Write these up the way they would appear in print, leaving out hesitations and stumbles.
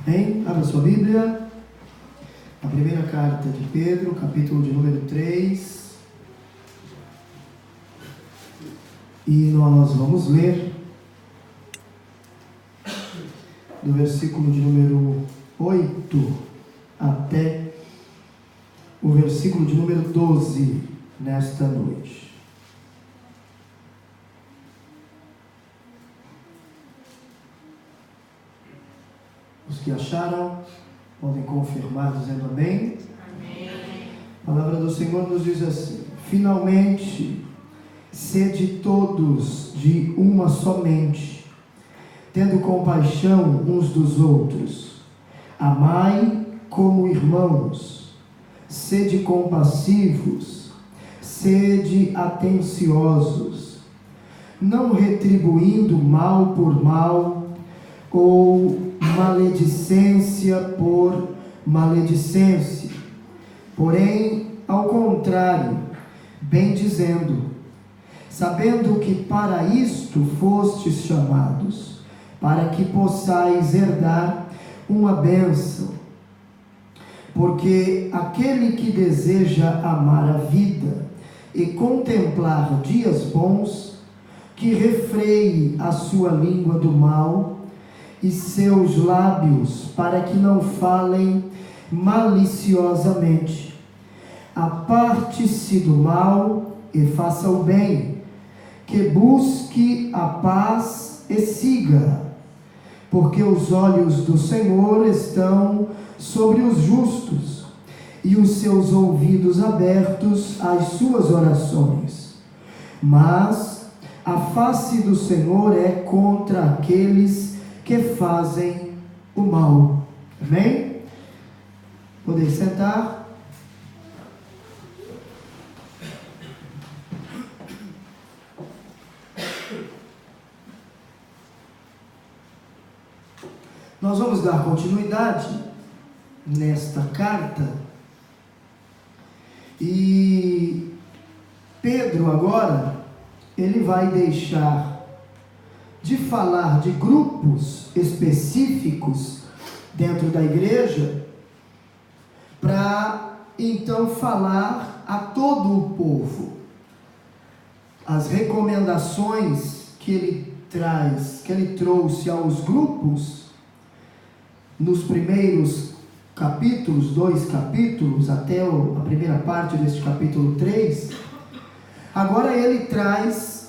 Bem, abra sua Bíblia, a primeira carta de Pedro, capítulo de número 3, e nós vamos ler do versículo de número 8 até o versículo de número 12 nesta noite. Os que acharam, podem confirmar dizendo amém. Amém. A palavra do Senhor nos diz assim: finalmente, sede todos de uma só mente, tendo compaixão uns dos outros. Amai como irmãos, sede compassivos, sede atenciosos, não retribuindo mal por mal, ou maledicência por maledicência, porém, ao contrário, bem dizendo, sabendo que para isto fostes chamados, para que possais herdar uma bênção. Porque aquele que deseja amar a vida e contemplar dias bons, que refreie a sua língua do mal e seus lábios, para que não falem maliciosamente. Aparte-se do mal e faça o bem, que busque a paz e siga, porque os olhos do Senhor estão sobre os justos, e os seus ouvidos abertos às suas orações. Mas a face do Senhor é contra aqueles que fazem o mal. Amém? Podem sentar. Nós vamos dar continuidade nesta carta, e Pedro agora, ele vai deixar de falar de grupos específicos dentro da igreja, para então falar a todo o povo. As recomendações que ele trouxe aos grupos, nos primeiros capítulos, 2 capítulos, até a primeira parte deste capítulo 3, agora ele traz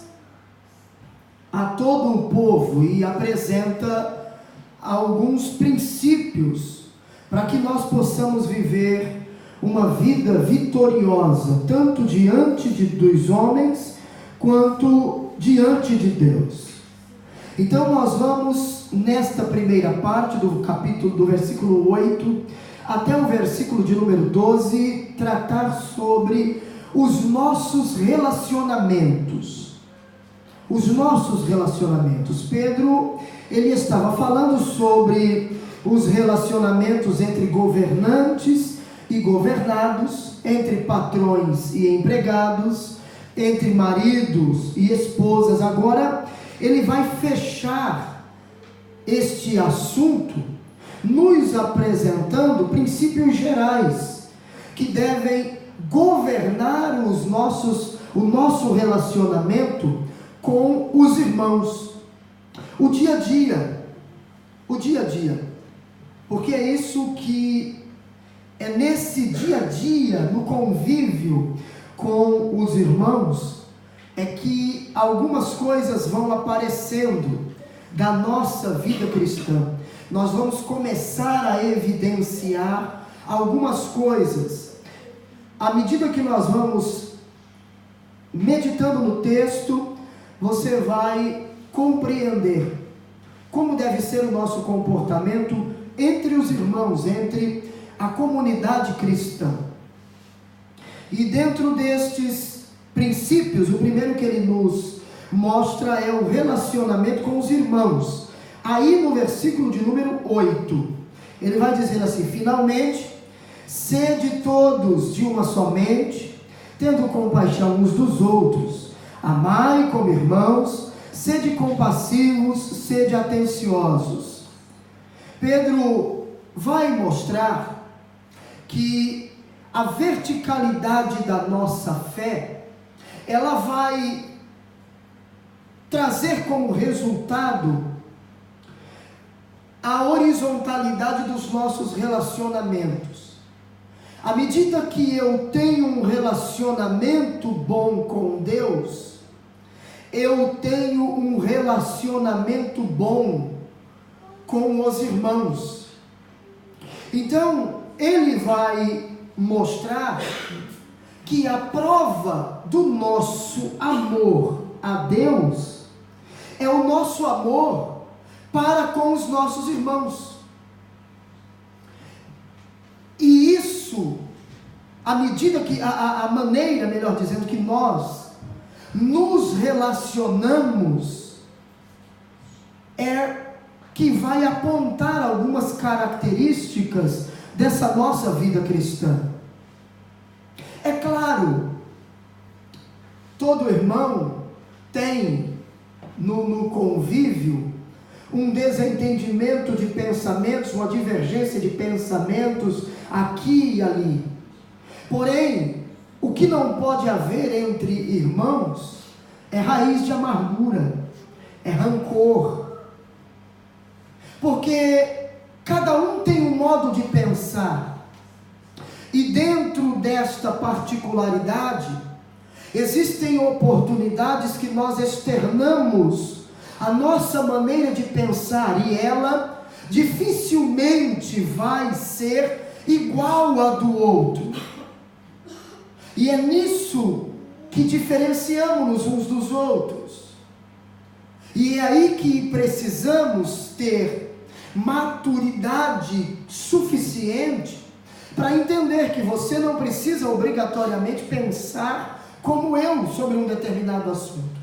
a todo o povo e apresenta alguns princípios para que nós possamos viver uma vida vitoriosa, tanto diante dos homens, quanto diante de Deus. Então nós vamos, nesta primeira parte do capítulo, do versículo 8 até o versículo de número 12, tratar sobre os nossos relacionamentos. Os nossos relacionamentos. Pedro, ele estava falando sobre os relacionamentos entre governantes e governados, entre patrões e empregados, entre maridos e esposas. Agora, ele vai fechar este assunto nos apresentando princípios gerais que devem governar o nosso relacionamento com os irmãos, o dia a dia, porque é isso que é nesse dia a dia, no convívio com os irmãos, é que algumas coisas vão aparecendo da nossa vida cristã. Nós vamos começar a evidenciar algumas coisas, à medida que nós vamos meditando no texto. Você vai compreender como deve ser o nosso comportamento entre os irmãos, entre a comunidade cristã. E dentro destes princípios, o primeiro que ele nos mostra é o relacionamento com os irmãos. Aí no versículo de número 8, ele vai dizer assim: finalmente, sede todos de uma só mente, tendo compaixão uns dos outros. Amai como irmãos, sede compassivos, sede atenciosos. Pedro, vai mostrar que a verticalidade da nossa fé, ela vai trazer como resultado a horizontalidade dos nossos relacionamentos. À medida que eu tenho um relacionamento bom com Deus, eu tenho um relacionamento bom com os irmãos. Então, ele vai mostrar que a prova do nosso amor a Deus é o nosso amor para com os nossos irmãos. E isso, à medida que, a maneira, melhor dizendo, que nós nos relacionamos, é que vai apontar algumas características dessa nossa vida cristã. É claro, todo irmão tem no convívio um desentendimento de pensamentos, uma divergência de pensamentos aqui e ali. Porém, o que não pode haver entre irmãos é raiz de amargura, é rancor. Porque cada um tem um modo de pensar. E dentro desta particularidade, existem oportunidades que nós externamos a nossa maneira de pensar, e ela dificilmente vai ser igual à do outro. E é nisso que diferenciamos uns dos outros. E é aí que precisamos ter maturidade suficiente para entender que você não precisa obrigatoriamente pensar como eu sobre um determinado assunto.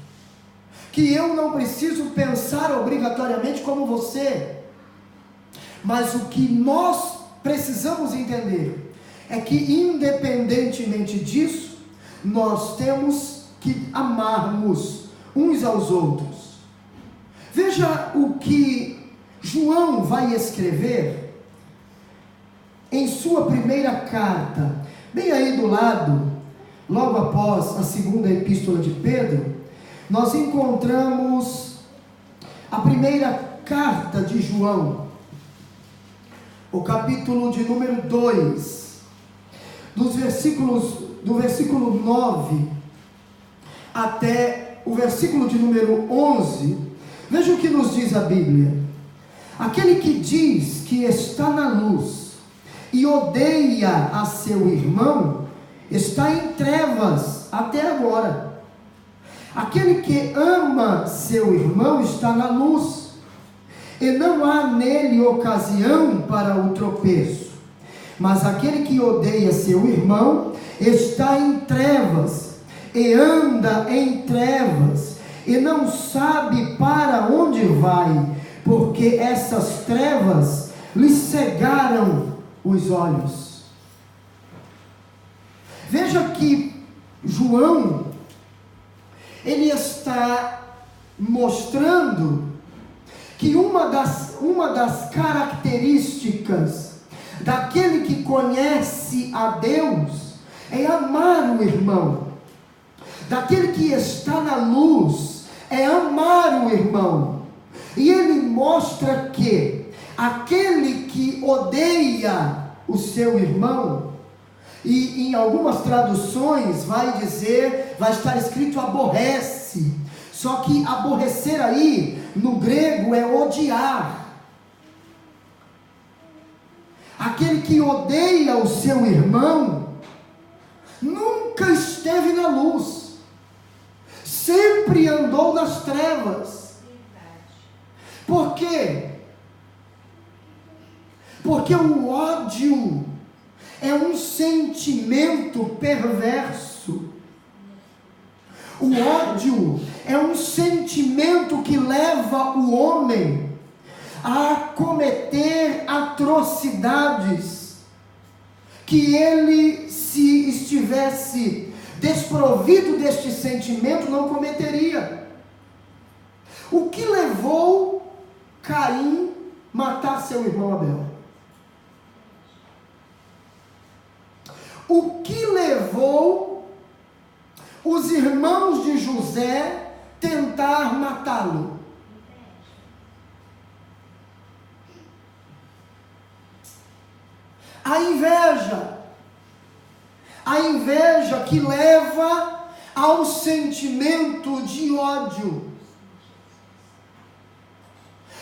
Que eu não preciso pensar obrigatoriamente como você. Mas o que nós precisamos entender é que, independentemente disso, nós temos que amarmos uns aos outros. Veja o que João vai escrever em sua primeira carta, bem aí do lado, logo após a segunda epístola de Pedro, nós encontramos a primeira carta de João, o capítulo de número 2, do versículo 9 até o versículo de número 11. Veja o que nos diz a Bíblia: aquele que diz que está na luz e odeia a seu irmão, está em trevas até agora. Aquele que ama seu irmão está na luz, e não há nele ocasião para o tropeço. Mas aquele que odeia seu irmão está em trevas, e anda em trevas, e não sabe para onde vai, porque essas trevas lhe cegaram os olhos. Veja que João, ele está mostrando que uma das características daquele que conhece a Deus é amar o irmão. Daquele que está na luz é amar o irmão. E ele mostra que aquele que odeia o seu irmão, e em algumas traduções vai estar escrito aborrece, só que aborrecer aí no grego é odiar. Aquele que odeia o seu irmão nunca esteve na luz, sempre andou nas trevas. Por quê? Porque o ódio é um sentimento perverso. O ódio é um sentimento que leva o homem a cometer atrocidades que ele, se estivesse desprovido deste sentimento, não cometeria. O que levou Caim matar seu irmão Abel? o que levou os irmãos de José tentar matá-lo? A inveja. A inveja que leva ao sentimento de ódio.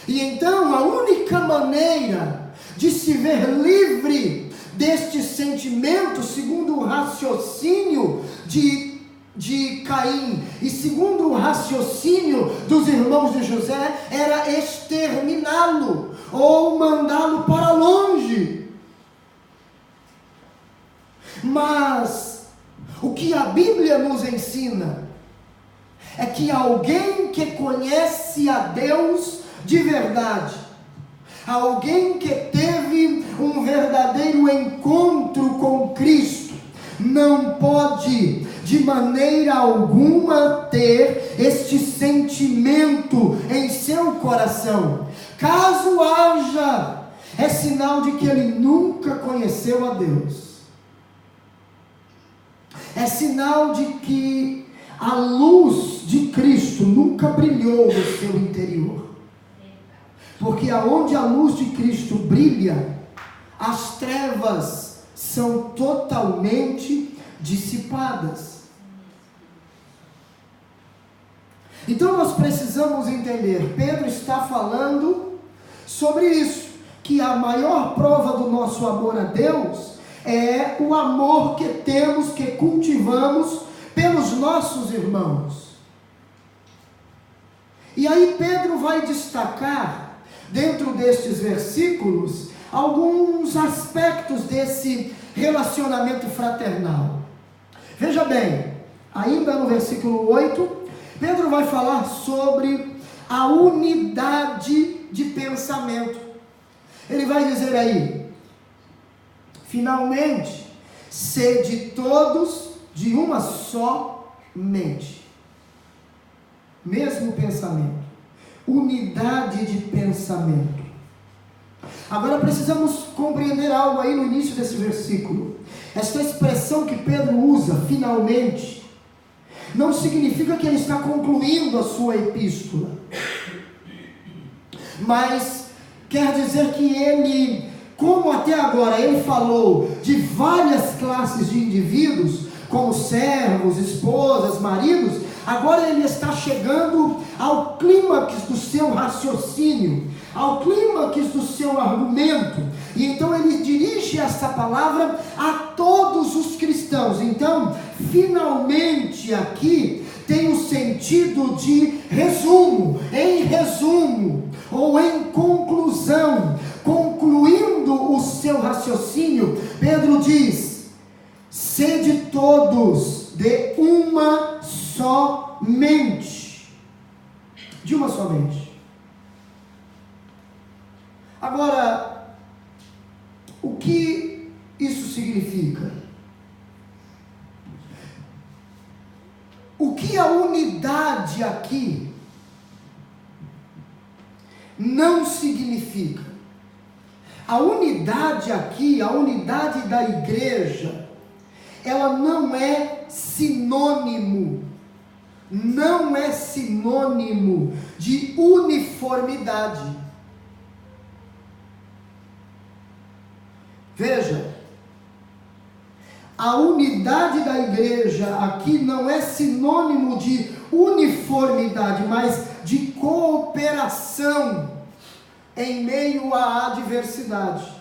E então a única maneira de se ver livre deste sentimento, segundo o raciocínio de Caim e segundo o raciocínio dos irmãos de José, era exterminá-lo ou mandá-lo para longe. Mas o que a Bíblia nos ensina é que alguém que conhece a Deus de verdade, alguém que teve um verdadeiro encontro com Cristo, não pode de maneira alguma ter este sentimento em seu coração. Caso haja, é sinal de que ele nunca conheceu a Deus. É sinal de que a luz de Cristo nunca brilhou no seu interior. Porque aonde a luz de Cristo brilha, as trevas são totalmente dissipadas. Então nós precisamos entender, Pedro está falando sobre isso, que a maior prova do nosso amor a Deus é o amor que temos, que cultivamos pelos nossos irmãos. E aí Pedro vai destacar, dentro destes versículos, alguns aspectos desse relacionamento fraternal. Veja bem, ainda no versículo 8, Pedro vai falar sobre a unidade de pensamento. Ele vai dizer aí: finalmente, sede todos de uma só mente, mesmo pensamento, unidade de pensamento. Agora precisamos compreender algo aí no início desse versículo. Esta expressão que Pedro usa, finalmente, não significa que ele está concluindo a sua epístola, mas quer dizer que ele, como até agora ele falou de várias classes de indivíduos, como servos, esposas, maridos, agora ele está chegando ao clímax do seu raciocínio, ao clímax do seu argumento, e então ele dirige essa palavra a todos os cristãos. Então, finalmente aqui tem o sentido de resumo, ou em conclusão. Concluindo o seu raciocínio, Pedro diz: sede todos de uma só mente. De uma só mente. Agora, o que isso significa? O que a unidade aqui não significa? A unidade aqui, a unidade da igreja, ela não é sinônimo de uniformidade. Veja, a unidade da igreja aqui não é sinônimo de uniformidade, mas de cooperação em meio à adversidade.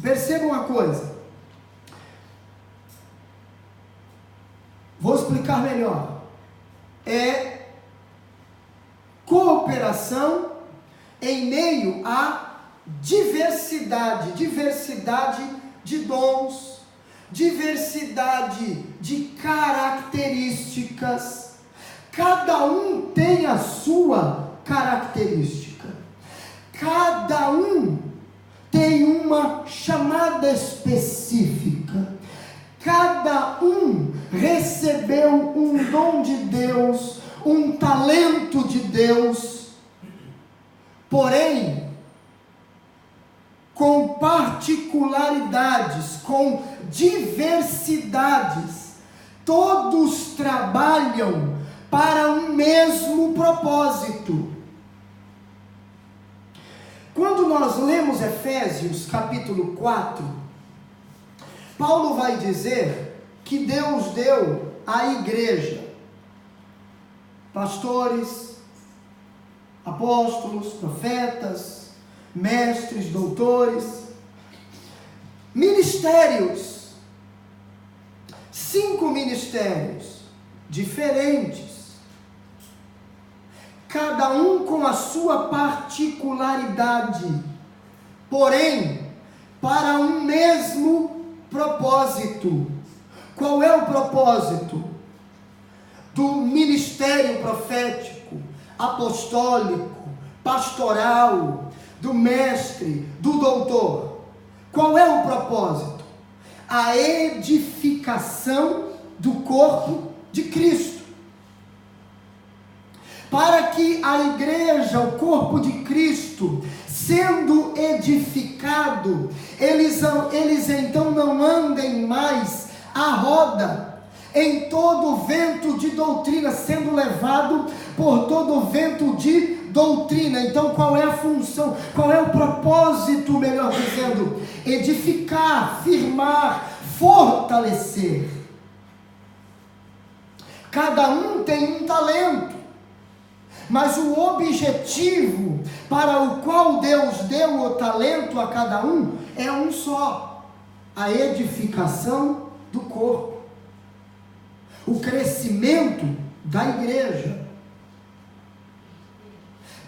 Perceba uma coisa. Vou explicar melhor. É cooperação em meio à diversidade de dons, diversidade de características. Cada um tem a sua característica. Cada um tem uma chamada específica. Cada um recebeu um dom de Deus, um talento de Deus. Porém, compartilhando particularidades, com diversidades, todos trabalham para um mesmo propósito. Quando nós lemos Efésios capítulo 4, Paulo vai dizer que Deus deu à igreja pastores, apóstolos, profetas, mestres, doutores, ministérios, 5 ministérios diferentes, cada um com a sua particularidade, porém, para um mesmo propósito. Qual é o propósito do ministério profético, apostólico, pastoral, do mestre, do doutor? Qual é o propósito? A edificação do corpo de Cristo. Para que a igreja, o corpo de Cristo, sendo edificado, eles então não andem mais à roda, em todo vento de doutrina, sendo levado por todo vento de doutrina. Então qual é a função, qual é o propósito, melhor dizendo? Edificar, firmar, fortalecer. Cada um tem um talento, mas o objetivo para o qual Deus deu o talento a cada um é um só: a edificação do corpo, o crescimento da igreja.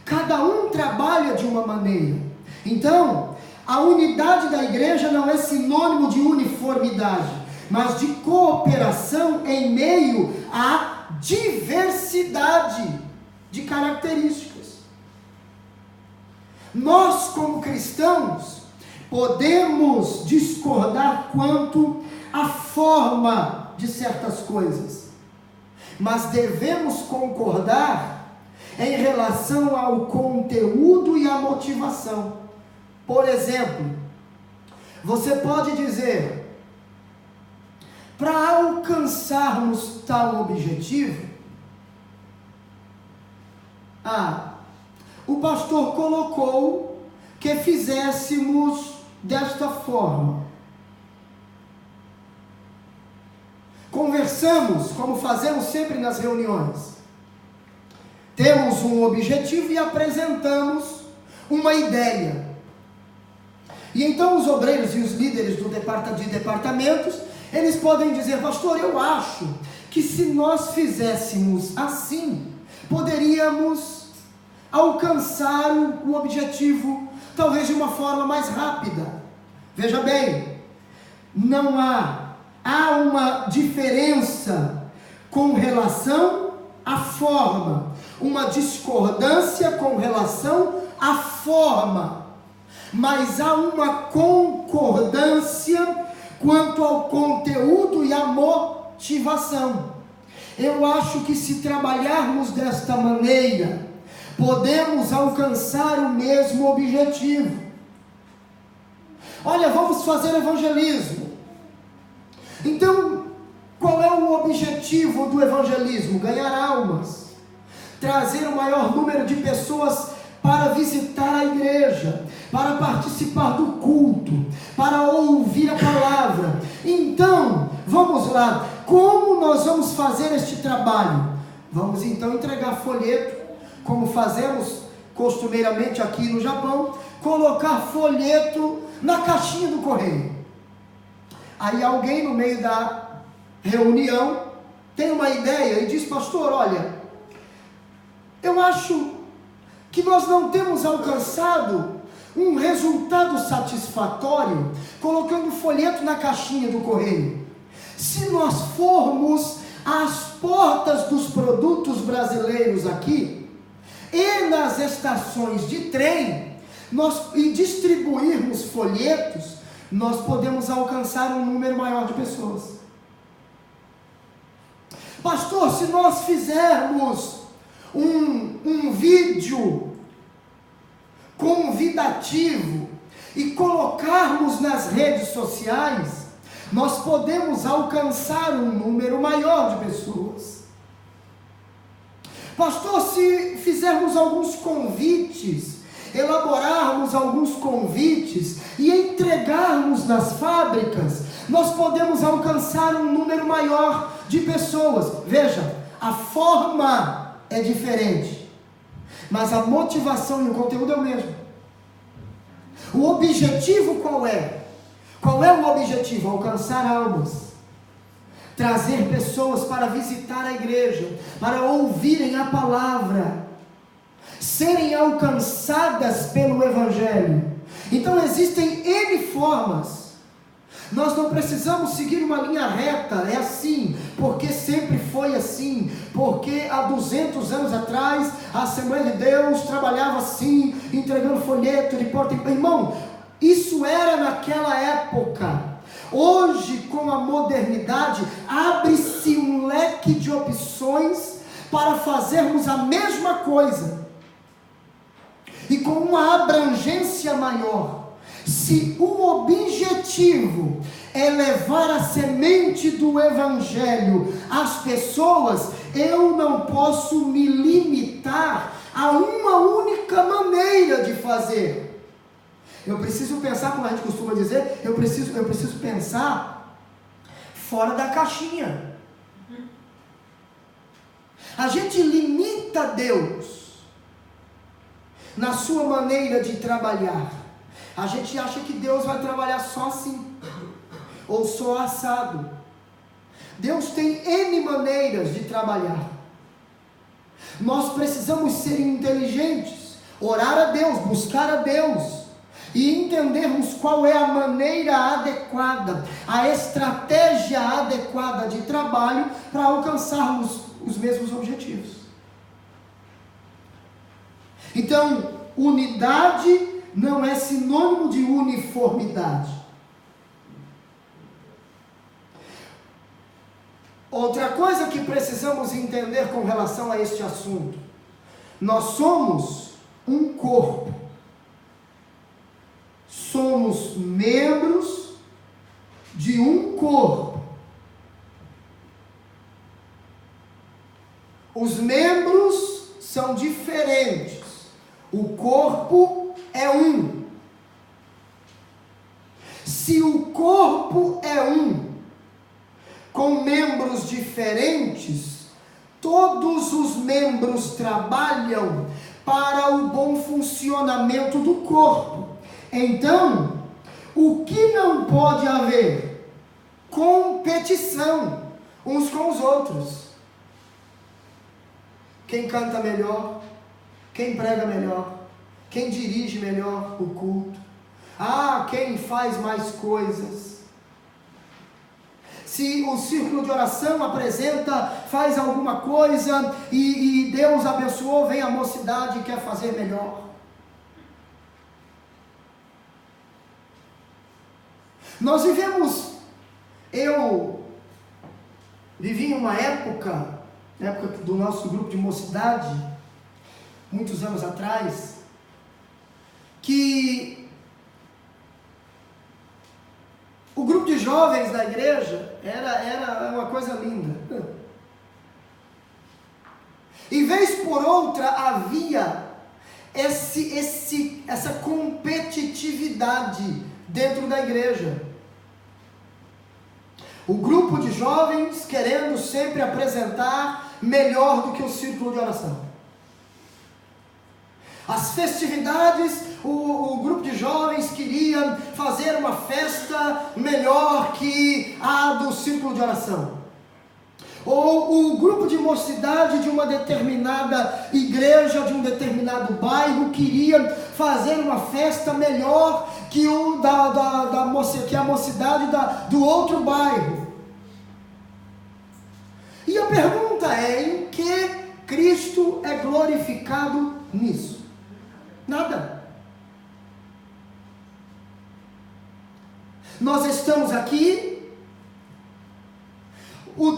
Cada um trabalha de uma maneira. Então, a unidade da igreja não é sinônimo de uniformidade, mas de cooperação em meio à diversidade de características. Nós, como cristãos, podemos discordar quanto à forma de certas coisas, mas devemos concordar em relação ao conteúdo e à motivação. Por exemplo, você pode dizer: para alcançarmos tal objetivo, o pastor colocou que fizéssemos desta forma. Conversamos, como fazemos sempre nas reuniões. Temos um objetivo e apresentamos uma ideia. E então os obreiros e os líderes de departamentos, eles podem dizer: pastor, eu acho que se nós fizéssemos assim, poderíamos alcançar o objetivo, talvez de uma forma mais rápida. Veja bem, não há uma diferença com relação à forma, uma discordância com relação à forma, mas há uma concordância quanto ao conteúdo e à motivação. Eu acho que se trabalharmos desta maneira, podemos alcançar o mesmo objetivo. Olha, vamos fazer evangelismo. Então, qual é o objetivo do evangelismo? Ganhar almas, trazer o maior número de pessoas para visitar a igreja, para participar do culto, para ouvir a palavra. Então, vamos lá, como nós vamos fazer este trabalho? Vamos então entregar folheto, como fazemos costumeiramente aqui no Japão, colocar folheto na caixinha do correio. Aí alguém no meio da reunião tem uma ideia e diz: pastor, olha, eu acho que nós não temos alcançado um resultado satisfatório colocando folheto na caixinha do correio. Se nós formos às portas dos produtos brasileiros aqui e nas estações de trem e distribuirmos folhetos, nós podemos alcançar um número maior de pessoas. Pastor, se nós fizermos um vídeo convidativo e colocarmos nas redes sociais, nós podemos alcançar um número maior de pessoas. Pastor, se fizermos alguns convites, elaborarmos alguns convites e entregarmos nas fábricas, nós podemos alcançar um número maior de pessoas. Veja, a forma é diferente, mas a motivação e o conteúdo é o mesmo. O objetivo qual é? Qual é o objetivo? Alcançar almas, trazer pessoas para visitar a igreja, para ouvirem a palavra, serem alcançadas pelo Evangelho. Então existem N formas. Nós não precisamos seguir uma linha reta, é assim, porque sempre foi assim, porque há 200 anos atrás a Assembleia de Deus trabalhava assim, entregando folheto de porta em porta. Irmão, isso era naquela época. Hoje, com a modernidade, abre-se um leque de opções para fazermos a mesma coisa, e com uma abrangência maior. Se o objetivo é levar a semente do Evangelho às pessoas, eu não posso me limitar a uma única maneira de fazer. Eu preciso pensar, como a gente costuma dizer, eu preciso pensar fora da caixinha. A gente limita Deus na sua maneira de trabalhar. A gente acha que Deus vai trabalhar só assim, ou só assado. Deus tem N maneiras de trabalhar. Nós precisamos ser inteligentes, orar a Deus, buscar a Deus, e entendermos qual é a maneira adequada, a estratégia adequada de trabalho para alcançarmos os mesmos objetivos. Então, unidade não é sinônimo de uniformidade. Outra coisa que precisamos entender com relação a este assunto: nós somos um corpo, somos membros de um corpo. Os membros são diferentes, o corpo é um. Se o corpo é um, com membros diferentes, todos os membros trabalham para o bom funcionamento do corpo. Então, o que não pode haver? Competição uns com os outros. Quem canta melhor, quem prega melhor, quem dirige melhor o culto, quem faz mais coisas. Se o círculo de oração faz alguma coisa e Deus abençoou, vem a mocidade e quer fazer melhor. Eu vivi em uma época, na época do nosso grupo de mocidade, muitos anos atrás, que o grupo de jovens da igreja era uma coisa linda. E vez por outra havia essa competitividade dentro da igreja. O grupo de jovens querendo sempre apresentar melhor do que o círculo de oração. As festividades, o grupo de jovens queria fazer uma festa melhor que a do círculo de oração. Ou o grupo de mocidade de uma determinada igreja, de um determinado bairro, queria fazer uma festa melhor que a mocidade do outro bairro. E a pergunta é: em que Cristo é glorificado nisso? Nada. Nós estamos aqui,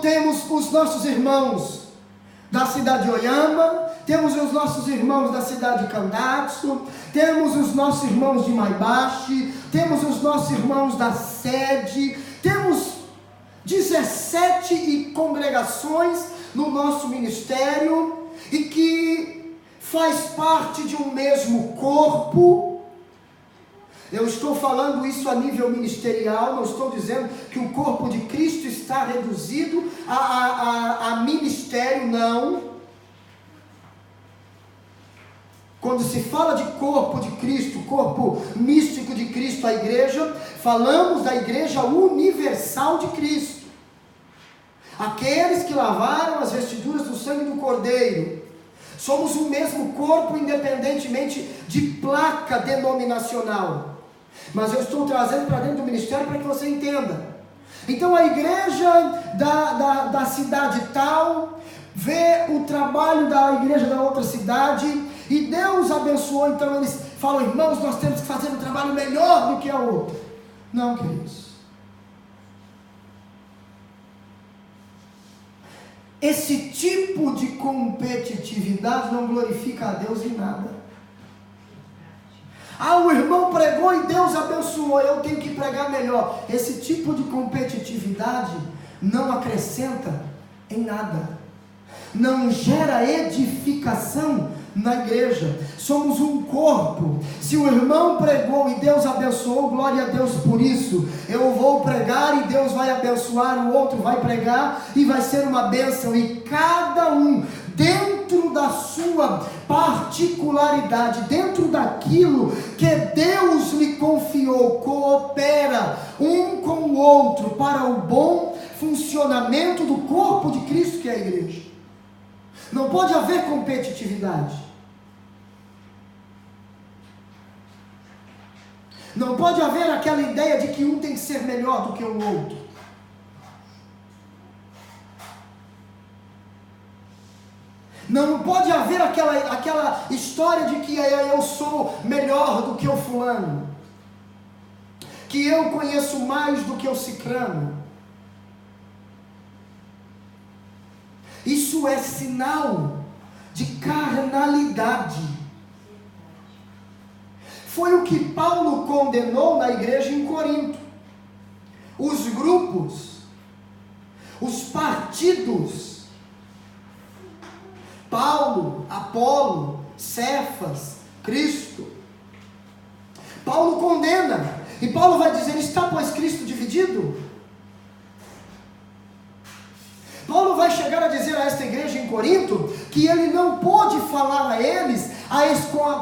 temos os nossos irmãos da cidade de Oyama, temos os nossos irmãos da cidade de Candaço, temos os nossos irmãos de Maibashi, temos os nossos irmãos da sede, temos 17 congregações no nosso ministério, e que faz parte de um mesmo corpo. Eu estou falando isso a nível ministerial, não estou dizendo que o corpo de Cristo está reduzido a ministério, não. Quando se fala de corpo de Cristo, corpo místico de Cristo, a igreja, falamos da igreja universal de Cristo. Aqueles que lavaram as vestiduras do sangue do Cordeiro. Somos o mesmo corpo, independentemente de placa denominacional. Mas eu estou trazendo para dentro do ministério para que você entenda. Então a igreja da cidade tal vê o trabalho da igreja da outra cidade, e Deus abençoou, então eles falam: irmãos, nós temos que fazer um trabalho melhor do que a outra. Não, queridos. Esse tipo de competitividade não glorifica a Deus em nada. O irmão pregou e Deus abençoou, eu tenho que pregar melhor. Esse tipo de competitividade não acrescenta em nada, não gera edificação na igreja. Somos um corpo. Se o irmão pregou e Deus abençoou, glória a Deus por isso. Eu vou pregar e Deus vai abençoar, o outro vai pregar e vai ser uma bênção, e cada um dentro da sua particularidade, dentro daquilo que Deus lhe confiou, coopera um com o outro para o bom funcionamento do corpo de Cristo, que é a igreja. Não pode haver competitividade. Não pode haver aquela ideia de que um tem que ser melhor do que o outro. Não pode haver aquela história de que eu sou melhor do que o fulano, que eu conheço mais do que o cicrano. Isso é sinal de carnalidade. Foi o que Paulo condenou na igreja em Corinto. Os grupos, os partidos, Paulo, Apolo, Cefas, Cristo. Paulo condena, e Paulo vai dizer: está pois Cristo dividido? Paulo vai chegar a dizer a esta igreja em Corinto que ele não pôde falar a eles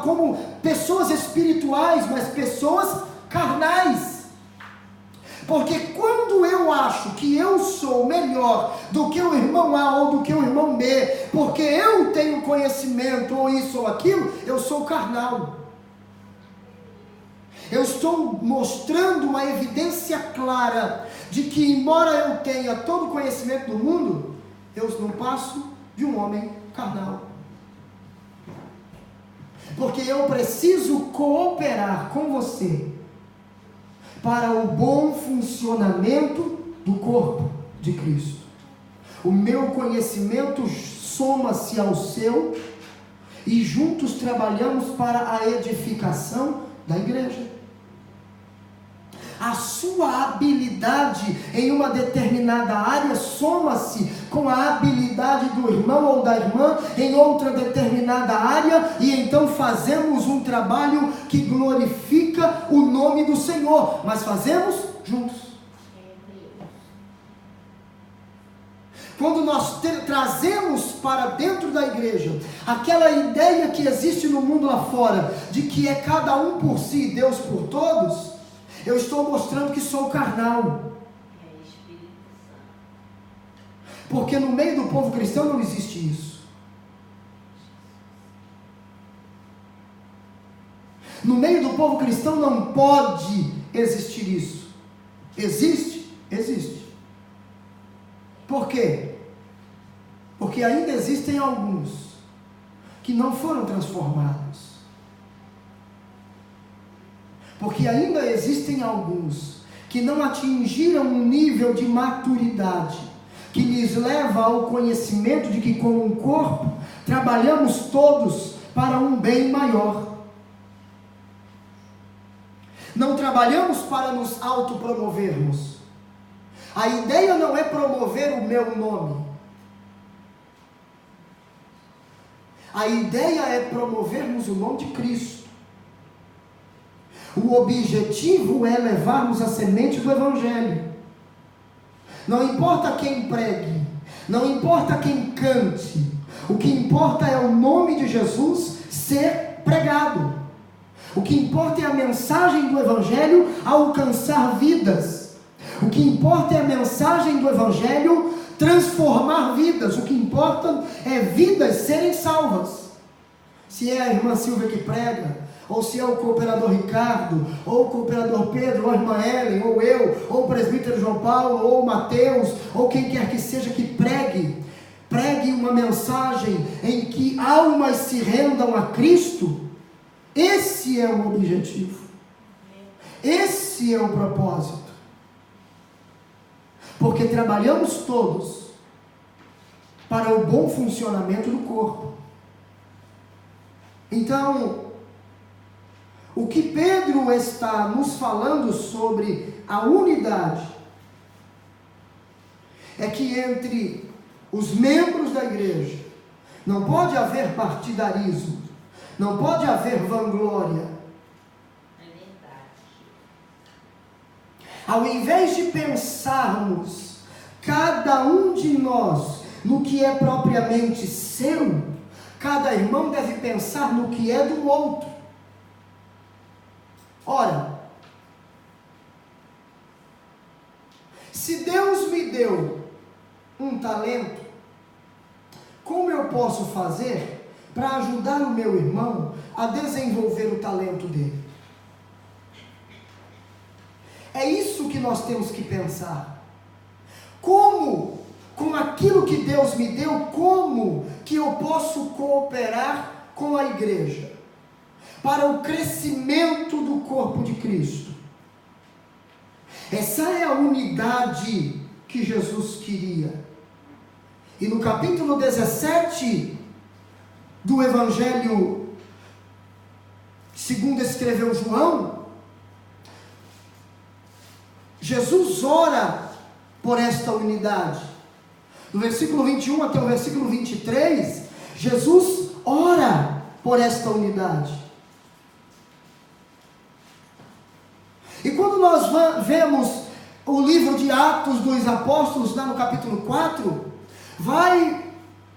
como pessoas espirituais, mas pessoas carnais. Porque quando eu acho que eu sou melhor do que o irmão A ou do que o irmão B, porque eu tenho conhecimento ou isso ou aquilo, eu sou carnal. Eu estou mostrando uma evidência clara de que, embora eu tenha todo o conhecimento do mundo, eu não passo de um homem carnal. Porque eu preciso cooperar com você para o bom funcionamento do corpo de Cristo. O meu conhecimento soma-se ao seu, e juntos trabalhamos para a edificação da igreja. A sua habilidade em uma determinada área soma-se com a habilidade do irmão ou da irmã em outra determinada área, e então fazemos um trabalho que glorifica o nome do Senhor, mas fazemos juntos. Quando nós trazemos para dentro da igreja aquela ideia que existe no mundo lá fora, de que é cada um por si e Deus por todos, eu estou mostrando que sou carnal. Porque no meio do povo cristão não existe isso. No meio do povo cristão não pode existir isso. Existe? Existe. Por quê? Porque ainda existem alguns que não foram transformados. Porque ainda existem alguns que não atingiram um nível de maturidade que lhes leva ao conhecimento de que, como um corpo, trabalhamos todos para um bem maior. Não trabalhamos para nos autopromovermos. A ideia não é promover o meu nome. A ideia é promovermos o nome de Cristo. O objetivo é levarmos a semente do Evangelho. Não importa quem pregue, não importa quem cante, o que importa é o nome de Jesus ser pregado. O que importa é a mensagem do Evangelho alcançar vidas. O que importa é a mensagem do Evangelho transformar vidas. O que importa é vidas serem salvas. Se é a irmã Silvia que prega, ou se é o cooperador Ricardo, ou o cooperador Pedro, ou a irmã Ellen, ou eu, ou o presbítero João Paulo, ou o Mateus, ou quem quer que seja que pregue uma mensagem em que almas se rendam a Cristo, esse é o objetivo, esse é o propósito, porque trabalhamos todos para o bom funcionamento do corpo. Então, o que Pedro está nos falando sobre a unidade é que entre os membros da igreja não pode haver partidarismo, não pode haver vanglória. É verdade. Ao invés de pensarmos cada um de nós no que é propriamente seu, cada irmão deve pensar no que é do outro. Ora, se Deus me deu um talento, como eu posso fazer para ajudar o meu irmão a desenvolver o talento dele? É isso que nós temos que pensar. Como, com aquilo que Deus me deu, como que eu posso cooperar com a igreja para o crescimento do corpo de Cristo? Essa é a unidade que Jesus queria. E no capítulo 17 do Evangelho segundo escreveu João, Jesus ora por esta unidade. No versículo 21 até o versículo 23, Jesus ora por esta unidade. E quando nós vemos o livro de Atos dos Apóstolos, lá no capítulo 4, vai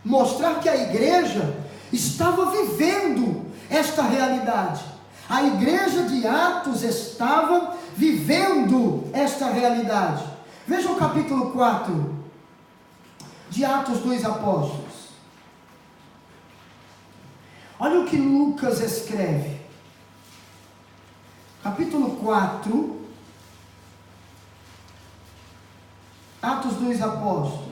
mostrar que a igreja estava vivendo esta realidade. A igreja de Atos estava vivendo esta realidade. Veja o capítulo 4 de Atos dos Apóstolos. Olha o que Lucas escreve. Capítulo 4, Atos dos Apóstolos.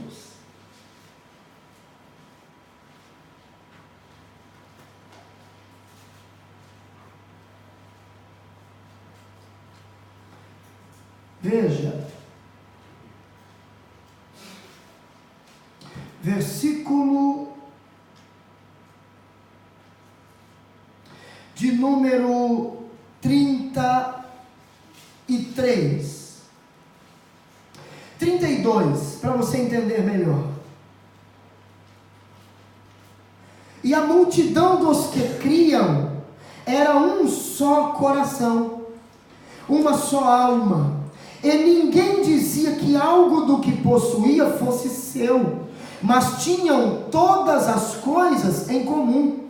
Veja, versículo de número 33, 32, para você entender melhor. E a multidão dos que criam era um só coração, uma só alma, e ninguém dizia que algo do que possuía fosse seu, mas tinham todas as coisas em comum.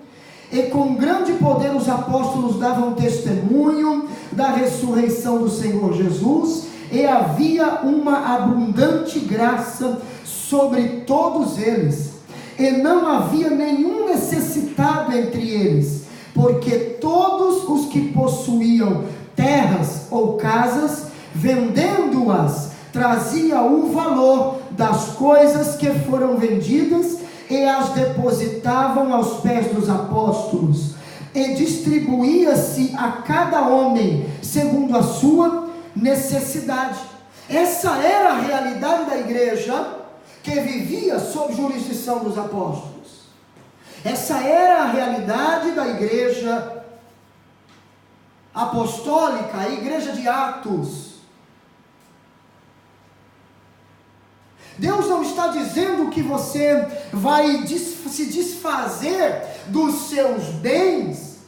E com grande poder os apóstolos davam testemunho da ressurreição do Senhor Jesus, e havia uma abundante graça sobre todos eles. E não havia nenhum necessitado entre eles, porque todos os que possuíam terras ou casas, vendendo-as, trazia o valor das coisas que foram vendidas e as depositavam aos pés dos apóstolos, e distribuía-se a cada homem segundo a sua necessidade. Essa era a realidade da igreja que vivia sob jurisdição dos apóstolos. Essa era a realidade da igreja apostólica, a igreja de Atos. Deus não está dizendo que você vai se desfazer dos seus bens,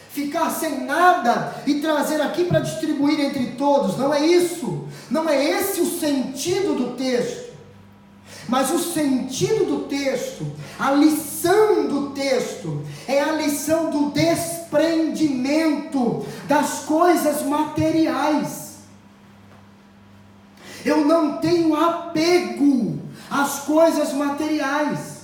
ficar sem nada e trazer aqui para distribuir entre todos. Não é isso. Não é esse o sentido do texto. Mas o sentido do texto, a lição do texto, é a lição do desprendimento das coisas materiais. Eu não tenho apego às coisas materiais.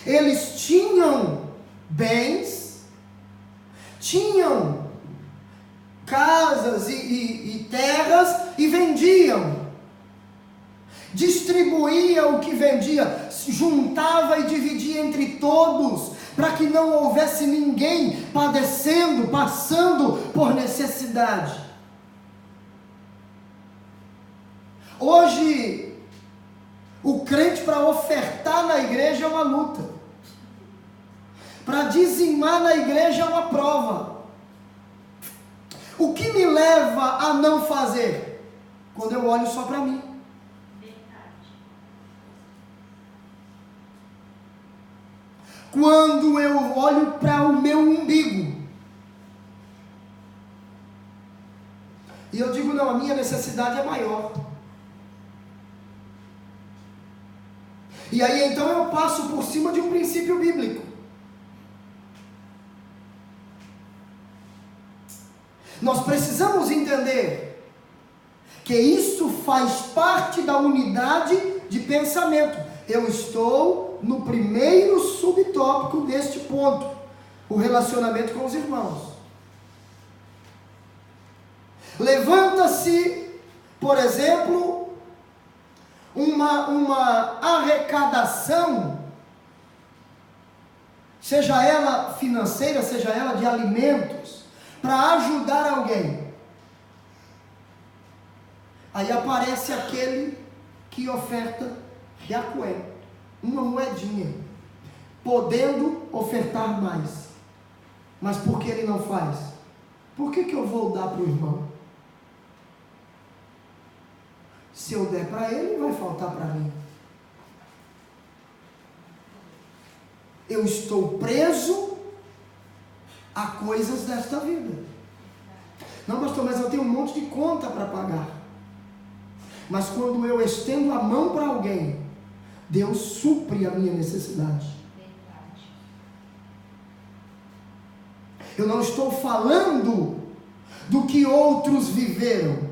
Eles tinham bens, tinham casas e terras e vendiam, distribuía o que vendia, juntava e dividia entre todos, para que não houvesse ninguém padecendo, passando por necessidade. Hoje, o crente, para ofertar na igreja é uma luta, para dizimar na igreja é uma prova. O que me leva a não fazer? Quando eu olho só para mim. Quando eu olho para o meu umbigo. E eu digo, não, a minha necessidade é maior. E aí então eu passo por cima de um princípio bíblico. Nós precisamos entender que isso faz parte da unidade de pensamento. Eu estou no primeiro subtópico deste ponto, o relacionamento com os irmãos. Levanta-se, por exemplo, uma arrecadação, seja ela financeira, seja ela de alimentos, para ajudar alguém. Aí aparece aquele que oferta Yacué, uma moedinha, podendo ofertar mais. Mas por que ele não faz? Por que eu vou dar para o irmão? Se eu der para ele, vai faltar para mim. Eu estou preso a coisas desta vida. Não, pastor, mas eu tenho um monte de conta para pagar. Mas quando eu estendo a mão para alguém, Deus supre a minha necessidade. Eu não estou falando do que outros viveram.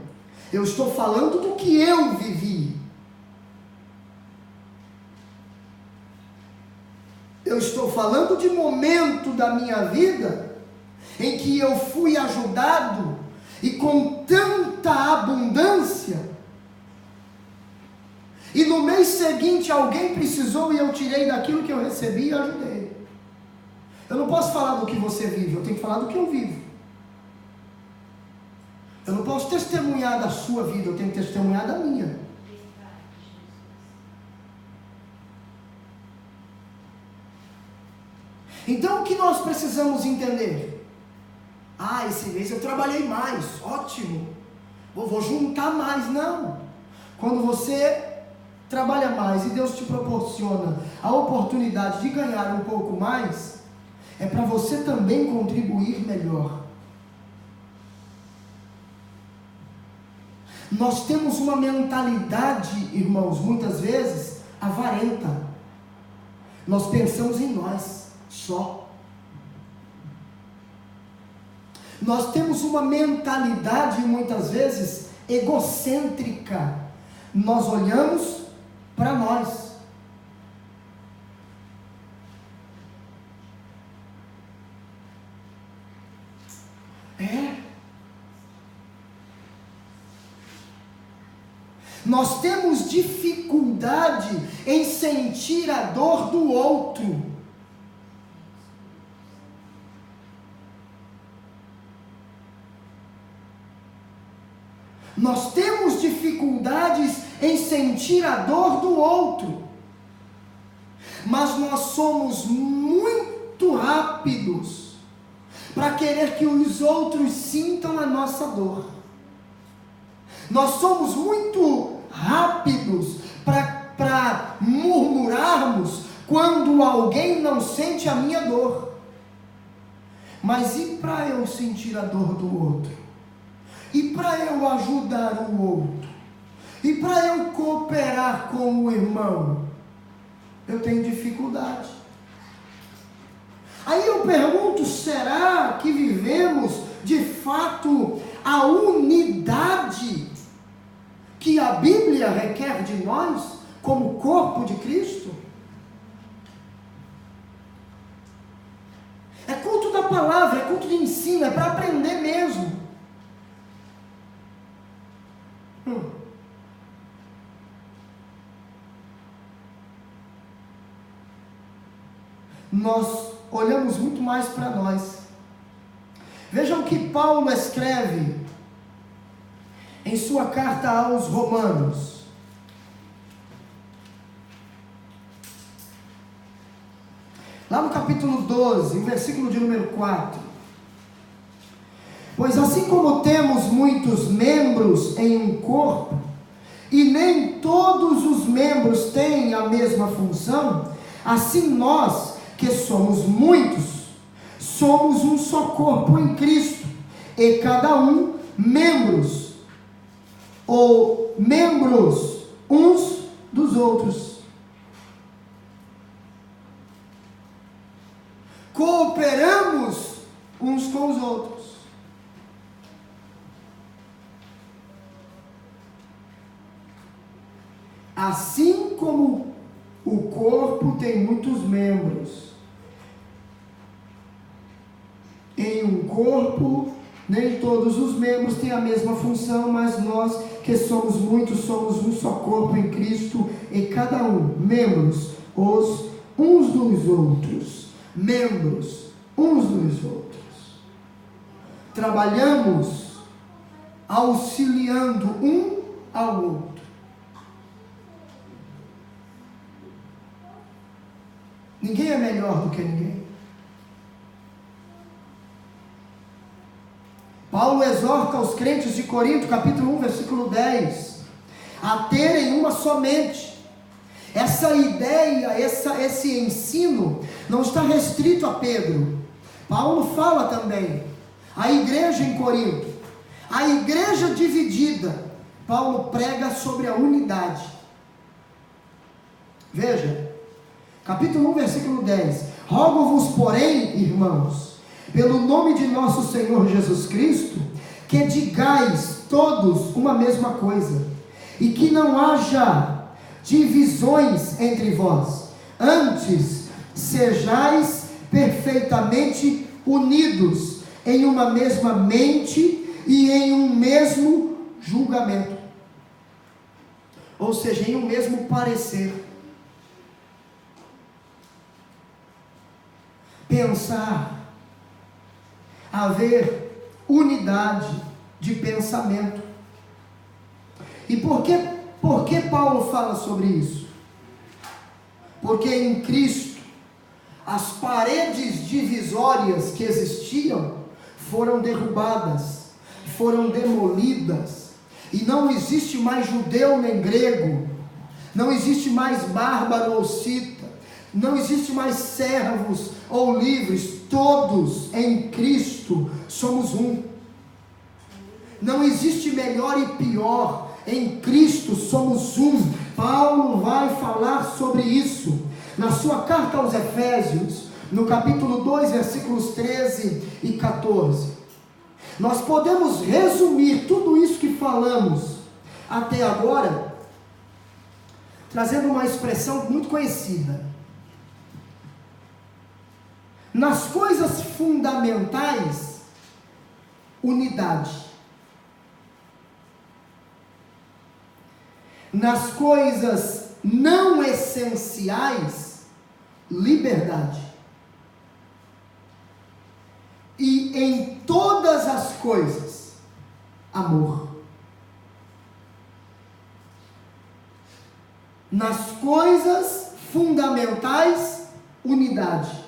Eu estou falando do que eu vivi. Eu estou falando de momento da minha vida em que eu fui ajudado e com tanta abundância, e no mês seguinte alguém precisou e eu tirei daquilo que eu recebi e ajudei. Eu não posso falar do que você vive, eu tenho que falar do que eu vivo. Eu não posso testemunhar da sua vida, eu tenho que testemunhar da minha. Então o que nós precisamos entender? Esse mês eu trabalhei mais, ótimo, vou juntar mais. Não. Quando você trabalha mais e Deus te proporciona a oportunidade de ganhar um pouco mais, é para você também contribuir melhor. Nós temos uma mentalidade, irmãos, muitas vezes avarenta. Nós pensamos em nós só. Nós temos uma mentalidade muitas vezes egocêntrica. Nós olhamos para nós. Nós temos dificuldade em sentir a dor do outro. Nós temos dificuldades em sentir a dor do outro, mas nós somos muito rápidos para querer que os outros sintam a nossa dor. Nós somos muito rápidos para murmurarmos quando alguém não sente a minha dor. Mas e para eu sentir a dor do outro? E para eu ajudar o outro? E para eu cooperar com o irmão? Eu tenho dificuldade. Aí eu pergunto, será que vivemos de fato a unidade que a Bíblia requer de nós como corpo de Cristo? É culto da palavra, é culto de ensino, é para aprender mesmo. Nós olhamos muito mais para nós. Vejam o que Paulo escreve em sua carta aos Romanos. Lá no capítulo 12, versículo de número 4. Pois assim como temos muitos membros em um corpo, e nem todos os membros têm a mesma função, assim nós, que somos muitos, somos um só corpo em Cristo, e cada um membros, ou membros uns dos outros. Cooperamos uns com os outros. Assim como o corpo tem muitos membros, em um corpo, nem todos os membros têm a mesma função, mas nós que somos muitos, somos um só corpo em Cristo, e cada um, membros, uns dos outros. Membros, uns dos outros. Trabalhamos auxiliando um ao outro. Ninguém é melhor do que ninguém. Paulo exorta os crentes de Corinto, capítulo 1, versículo 10, a terem uma só mente. Essa ideia, esse ensino não está restrito a Pedro. Paulo fala também à igreja em Corinto, a igreja dividida. Paulo prega sobre a unidade. Veja, capítulo 1, versículo 10. Rogo-vos, porém, irmãos, pelo nome de nosso Senhor Jesus Cristo, que digais todos uma mesma coisa, e que não haja divisões entre vós, antes sejais perfeitamente unidos em uma mesma mente e em um mesmo julgamento, ou seja, em um mesmo parecer. Pensar, haver unidade de pensamento. E por que Paulo fala sobre isso? Porque em Cristo as paredes divisórias que existiam foram derrubadas, foram demolidas, e não existe mais judeu nem grego, não existe mais bárbaro ou cita, não existe mais servos ou livres, todos em Cristo somos um. Não existe melhor e pior, em Cristo somos um. Paulo vai falar sobre isso na sua carta aos Efésios, no capítulo 2, versículos 13 e 14. Nós podemos resumir tudo isso que falamos até agora, trazendo uma expressão muito conhecida. Nas coisas fundamentais, unidade. Nas coisas não essenciais, liberdade. E em todas as coisas, amor. Nas coisas fundamentais, unidade.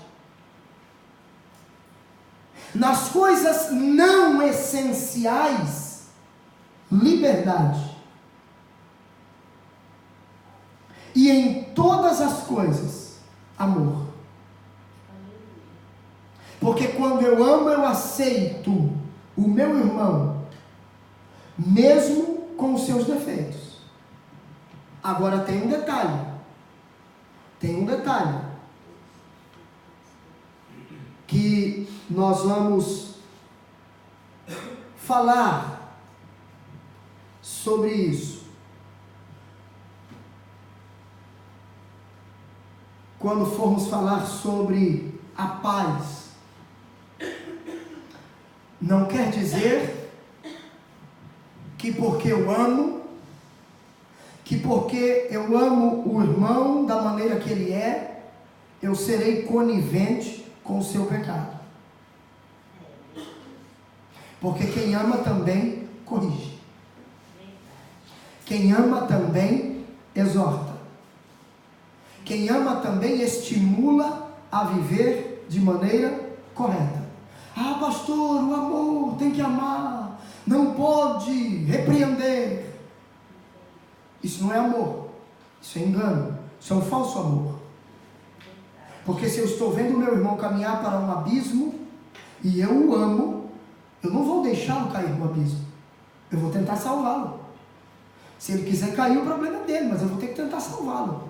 Nas coisas não essenciais, liberdade. E em todas as coisas, amor. Porque quando eu amo, eu aceito o meu irmão, mesmo com os seus defeitos. Agora tem um detalhe. Que nós vamos falar sobre isso. Quando formos falar sobre a paz. Não quer dizer que porque eu amo, que porque eu amo o irmão da maneira que ele é, eu serei conivente com o seu pecado. Porque quem ama também corrige. Quem ama também exorta. Quem ama também estimula a viver de maneira correta. Ah, pastor, o amor tem que amar, não pode repreender. Isso não é amor, isso é engano, isso é um falso amor. Porque se eu estou vendo o meu irmão caminhar para um abismo e eu o amo, eu não vou deixá-lo cair no abismo, eu vou tentar salvá-lo. Se ele quiser cair, o problema é dele, mas eu vou ter que tentar salvá-lo.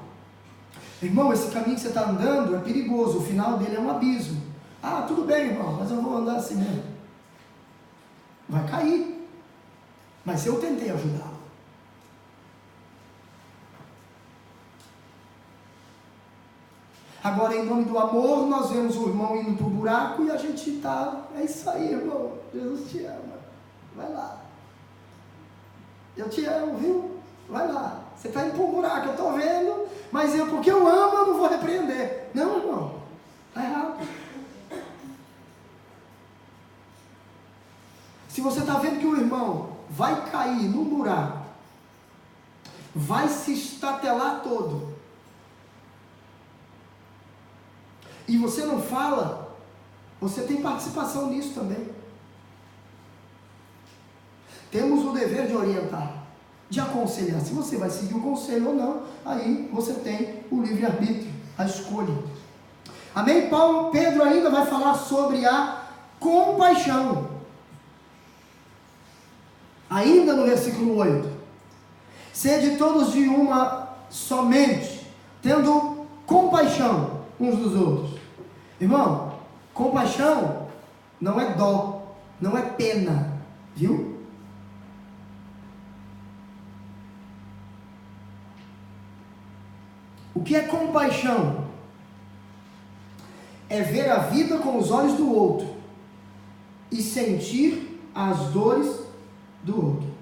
Irmão, esse caminho que você está andando é perigoso, o final dele é um abismo. Ah, tudo bem, irmão, mas eu vou andar assim mesmo. Vai cair. Mas eu tentei ajudá-lo. Agora, em nome do amor, nós vemos o irmão indo para o buraco e a gente está... É isso aí, irmão. Jesus te ama. Vai lá. Eu te amo, viu? Vai lá. Você está indo para um buraco, eu estou vendo, mas porque eu amo, eu não vou repreender. Não, irmão. Está errado. Se você está vendo que o irmão vai cair no buraco, vai se estatelar todo, e você não fala, você tem participação nisso também. Temos o dever de orientar, de aconselhar. Se você vai seguir o conselho ou não, aí você tem o livre-arbítrio, a escolha. Amém? Pedro ainda vai falar sobre a compaixão. Ainda no versículo 8. Sede todos de uma só mente, tendo compaixão uns dos outros. Irmão, compaixão não é dó, não é pena, viu? O que é compaixão? É ver a vida com os olhos do outro e sentir as dores do outro.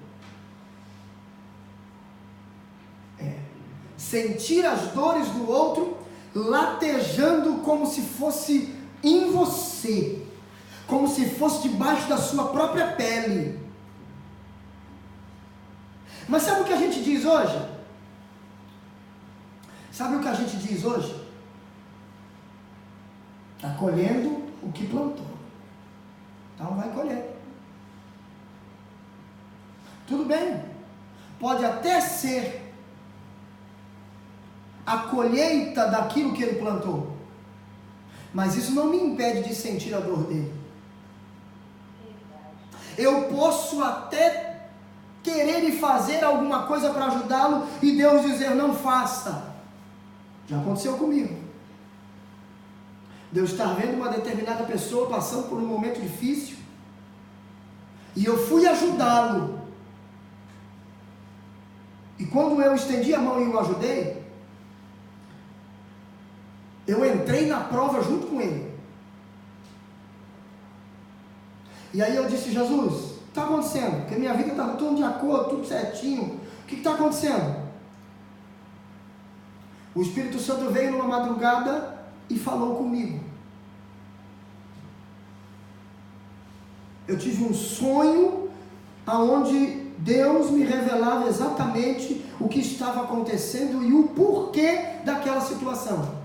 Sentir as dores do outro latejando como se fosse em você, como se fosse debaixo da sua própria pele. Mas sabe o que a gente diz hoje? Sabe o que a gente diz hoje? Está colhendo o que plantou. Então vai colher. Tudo bem. Pode até ser a colheita daquilo que ele plantou. Mas isso não me impede de sentir a dor dele. Eu posso até querer e fazer alguma coisa para ajudá-lo e Deus dizer não faça. Já aconteceu comigo. Deus está vendo uma determinada pessoa passando por um momento difícil e eu fui ajudá-lo. E quando eu estendi a mão e o ajudei, eu entrei na prova junto com ele. E aí eu disse, Jesus, o que está acontecendo? Porque minha vida está tudo de acordo, tudo certinho. O que está acontecendo? O Espírito Santo veio numa madrugada e falou comigo. Eu tive um sonho aonde Deus me revelava exatamente o que estava acontecendo e o porquê daquela situação.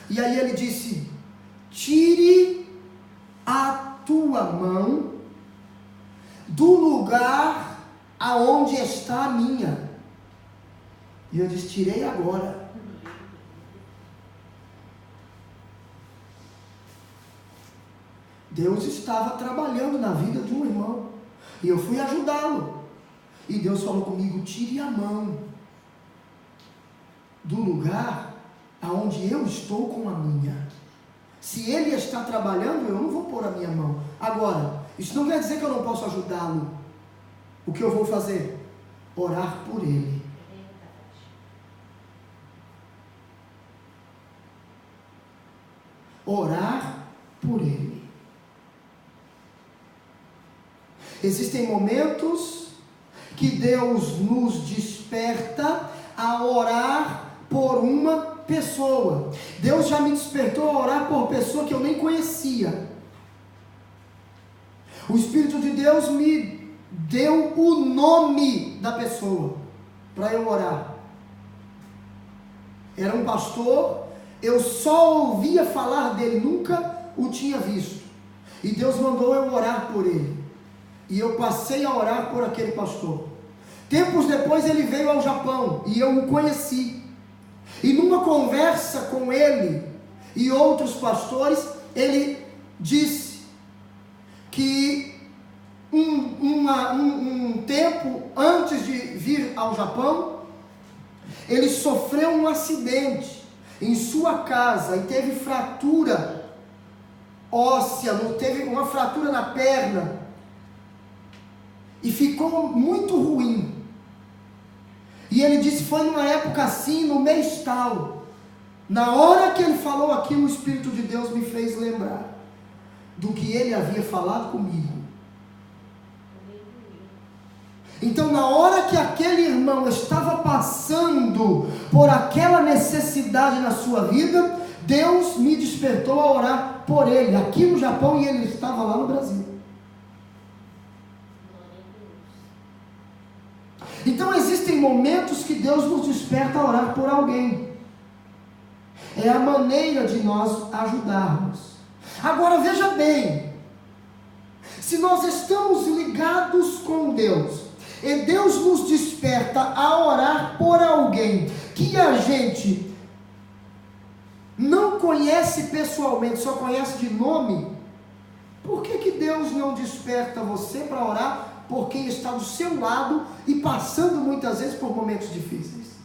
E aí ele disse: tire a tua mão do lugar aonde está a minha. E eu disse: tirei agora. Deus estava trabalhando na vida de um irmão, e eu fui ajudá-lo, e Deus falou comigo: tire a mão do lugar aonde eu estou com a minha. Se ele está trabalhando, eu não vou pôr a minha mão. Agora, isso não quer dizer que eu não posso ajudá-lo. O que eu vou fazer? Orar por ele. Orar por ele. Existem momentos que Deus nos desperta a orar por uma pessoa. Deus já me despertou a orar por pessoa que eu nem conhecia. O Espírito de Deus me deu o nome da pessoa para eu orar. Era um pastor, eu só ouvia falar dele, nunca o tinha visto. E Deus mandou eu orar por ele. E eu passei a orar por aquele pastor. Tempos depois ele veio ao Japão e eu o conheci. E numa conversa com ele e outros pastores, ele disse que um tempo antes de vir ao Japão, ele sofreu um acidente em sua casa e teve fratura óssea, teve uma fratura na perna. E ficou muito ruim. E ele disse: foi numa época assim, no mês tal. Na hora que ele falou aquilo, o Espírito de Deus me fez lembrar do que ele havia falado comigo. Então, na hora que aquele irmão estava passando por aquela necessidade na sua vida, Deus me despertou a orar por ele, aqui no Japão, e ele estava lá no Brasil. Então existem momentos que Deus nos desperta a orar por alguém. É a maneira de nós ajudarmos. Agora veja bem, se nós estamos ligados com Deus, e Deus nos desperta a orar por alguém que a gente não conhece pessoalmente, só conhece de nome, por que Deus não desperta você para orar por quem está do seu lado e passando muitas vezes por momentos difíceis?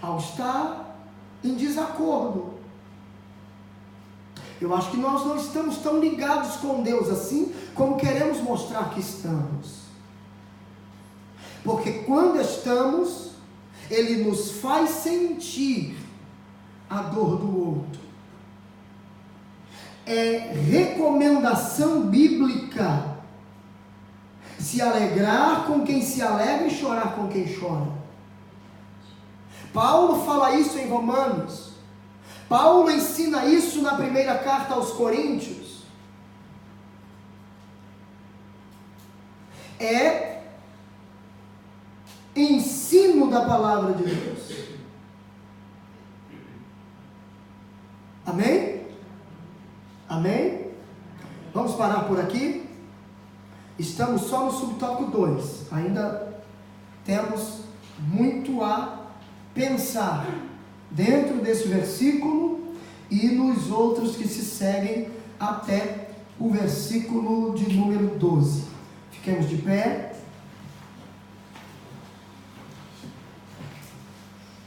Ao estar em desacordo. Eu acho que nós não estamos tão ligados com Deus assim como queremos mostrar que estamos. Porque quando estamos, Ele nos faz sentir a dor do outro. É recomendação bíblica se alegrar com quem se alegra e chorar com quem chora. Paulo fala isso em Romanos. Paulo ensina isso na primeira carta aos Coríntios. É ensino da palavra de Deus. Amém? Amém? Vamos parar por aqui. Estamos só no subtópico 2. Ainda temos muito a pensar dentro desse versículo e nos outros que se seguem até o versículo de número 12. Fiquemos de pé.